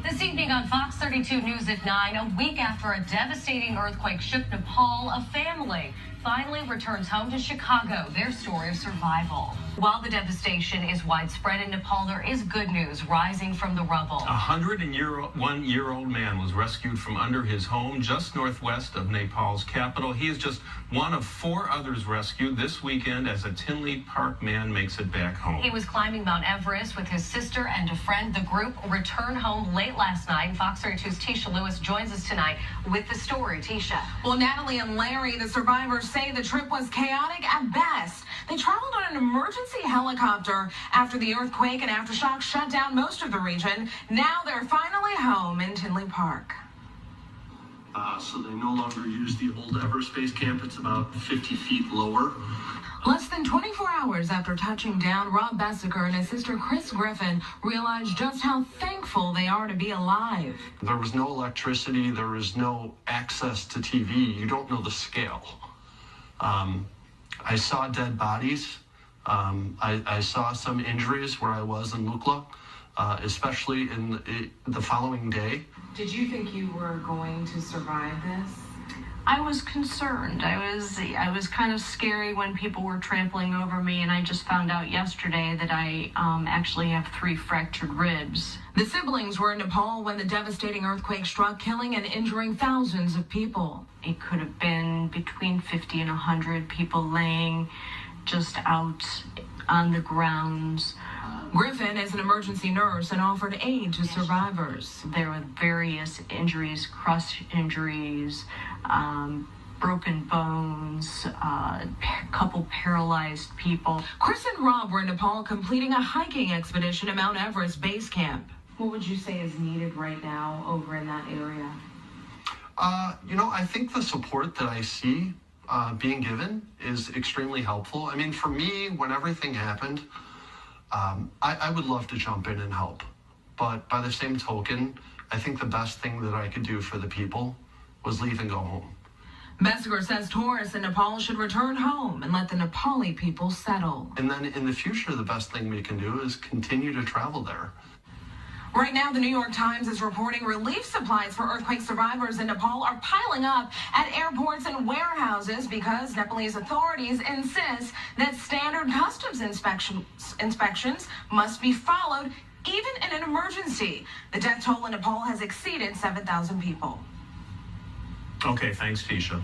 This evening on Fox 32 News at 9, a week after a devastating earthquake shook Nepal, a family finally returns home to Chicago, their story of survival. While the devastation is widespread in Nepal, there is good news rising from the rubble. A 101-year-old man was rescued from under his home just northwest of Nepal's capital. He is just one of 4 others rescued this weekend as a Tinley Park man makes it back home. He was climbing Mount Everest with his sister and a friend. The group returned home late last night. Fox 32's Tisha Lewis joins us tonight with the story. Tisha. Well, Natalie and Larry, the survivors, say the trip was chaotic at best. They traveled on an emergency helicopter after the earthquake and aftershocks shut down most of the region. Now they're finally home in Tinley Park. So they no longer use the old Everest Base Camp. It's about 50 feet lower. Less than 24 hours after touching down, Rob Bessiker and his sister Chris Griffin realized just how thankful they are to be alive. There was no electricity. There was no access to TV. You don't know the scale. I saw dead bodies. I saw some injuries where I was in Lukla, especially in the following day. Did you think you were going to survive this? I was concerned. I was kind of scary when people were trampling over me, and I just found out yesterday that I actually have 3 fractured ribs. The siblings were in Nepal when the devastating earthquake struck, killing and injuring thousands of people. It could have been between 50 and 100 people laying just out on the grounds. Griffin is an emergency nurse and offered aid to survivors. There were various injuries, crush injuries, broken bones, a couple paralyzed people. Chris and Rob were in Nepal completing a hiking expedition at Mount Everest Base Camp. What would you say is needed right now over in that area? I think the support that I see being given is extremely helpful. I mean, for me, when everything happened, I would love to jump in and help. But by the same token, I think the best thing that I could do for the people was leave and go home. Bessiker says tourists in Nepal should return home and let the Nepali people settle. And then in the future, the best thing we can do is continue to travel there. Right now, the New York Times is reporting relief supplies for earthquake survivors in Nepal are piling up at airports and warehouses because Nepalese authorities insist that standard customs inspections must be followed even in an emergency. The death toll in Nepal has exceeded 7,000 people. Okay, thanks, Tisha.